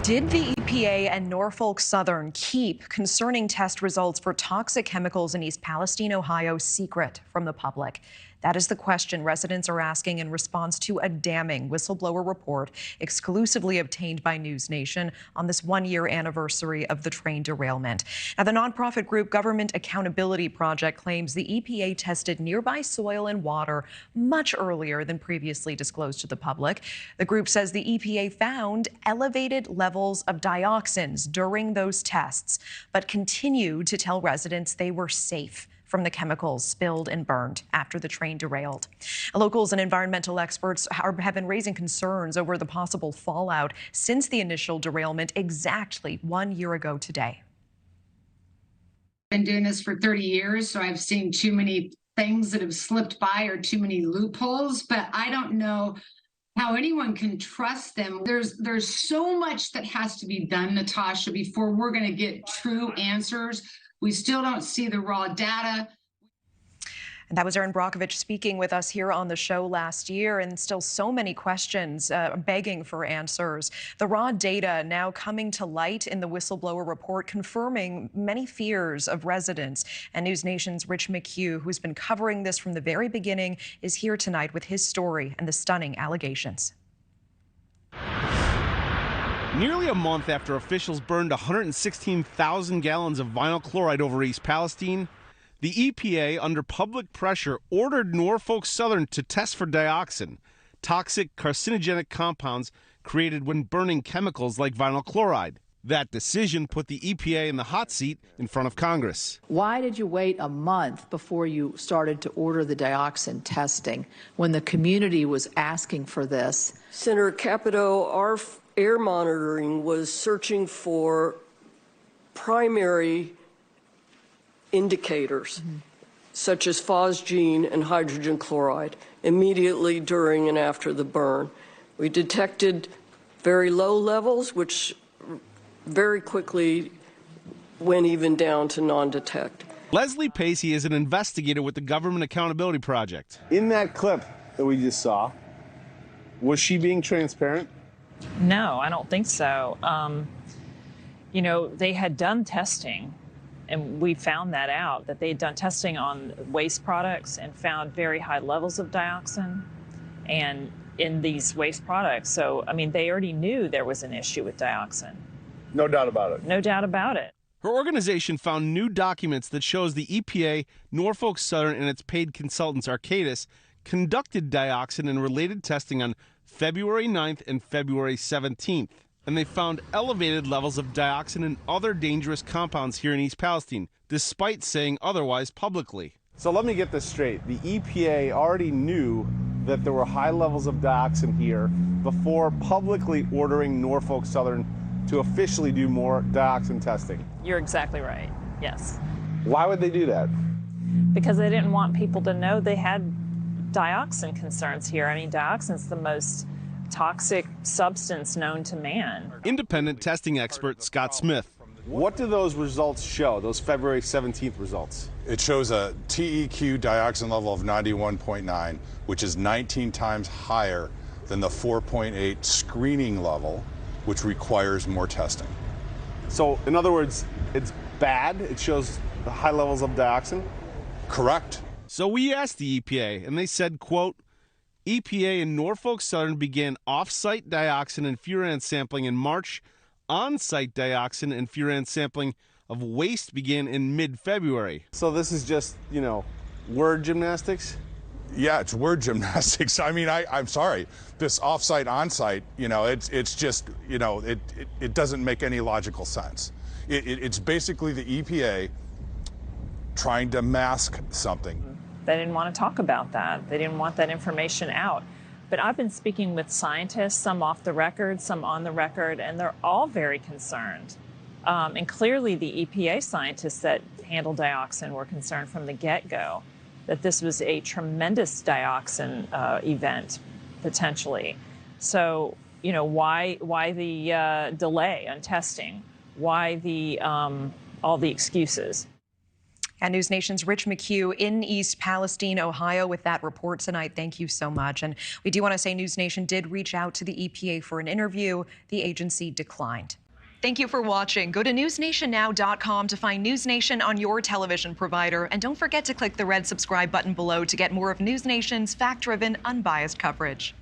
Did the EPA and Norfolk Southern keep concerning test results for toxic chemicals in East Palestine, Ohio, secret from the public? That is the question residents are asking in response to a damning whistleblower report exclusively obtained by NewsNation on this one-year anniversary of the train derailment. Now, the nonprofit group Government Accountability Project claims the EPA tested nearby soil and water much earlier than previously disclosed to the public. The group says the EPA found elevated levels of dioxins during those tests, but continued to tell residents they were safe from the chemicals spilled and burned after the train derailed. Locals and environmental experts have been raising concerns over the possible fallout since the initial derailment exactly 1 year ago today. I've been doing this for 30 years, so I've seen too many things that have slipped by or too many loopholes, but I don't know how anyone can trust them. There's so much that has to be done, Natasha, before we're going to get true answers. We still don't see the raw data. And that was Erin Brockovich speaking with us here on the show last year, and still so many questions begging for answers. The raw data now coming to light in the whistleblower report, confirming many fears of residents. And NewsNation's Rich McHugh, who's been covering this from the very beginning, is here tonight with his story and the stunning allegations. Nearly a month after officials burned 116,000 gallons of vinyl chloride over East Palestine, the EPA, under public pressure, ordered Norfolk Southern to test for dioxin, toxic carcinogenic compounds created when burning chemicals like vinyl chloride. That decision put the EPA in the hot seat in front of Congress. Why did you wait a month before you started to order the dioxin testing when the community was asking for this? Senator Capito, our air monitoring was searching for primary indicators, such as phosgene and hydrogen chloride, immediately during and after the burn. We detected very low levels, which very quickly went even down to non-detect. Leslie Pacey is an investigator with the Government Accountability Project. In that clip that we just saw, was she being transparent? No, I don't think so. You know, they had done testing, and we found that out, that they had done testing on waste products and found very high levels of dioxin and in these waste products. So, I mean, they already knew there was an issue with dioxin. No doubt about it. No doubt about it. Her organization found new documents that shows the EPA, Norfolk Southern, and its paid consultants, Arcadis, conducted dioxin and related testing on February 9th and February 17th. And they found elevated levels of dioxin and other dangerous compounds here in East Palestine, despite saying otherwise publicly. So let me get this straight. The EPA already knew that there were high levels of dioxin here before publicly ordering Norfolk Southern to officially do more dioxin testing. You're exactly right, yes. Why would they do that? Because they didn't want people to know they had dioxin concerns here. I mean, dioxin's the most toxic substance known to man. Independent testing expert Scott Smith. What do those results show, those February 17th results? It shows a TEQ dioxin level of 91.9, which is 19 times higher than the 4.8 screening level, which requires more testing. So, in other words, it's bad? It shows the high levels of dioxin? Correct. So we asked the EPA, and they said, quote, EPA and Norfolk Southern began off-site dioxin and furan sampling in March. On-site dioxin and furan sampling of waste began in mid-February. So this is just, you know, word gymnastics? Yeah, it's word gymnastics. I mean, I'm sorry. This off-site, on-site, you know, it's just, you know, it doesn't make any logical sense. It's basically the EPA trying to mask something. They didn't want to talk about that. They didn't want that information out. But I've been speaking with scientists, some off the record, some on the record, and they're all very concerned. And clearly the EPA scientists that handle dioxin were concerned from the get-go that this was a tremendous dioxin event, potentially. So, you know, why the delay on testing? Why the all the excuses? And News Nation's Rich McHugh in East Palestine, Ohio, with that report tonight. Thank you so much. And we do want to say News Nation did reach out to the EPA for an interview. The agency declined. Thank you for watching. Go to newsnationnow.com to find News Nation on your television provider. And don't forget to click the red subscribe button below to get more of News Nation's fact-driven, unbiased coverage.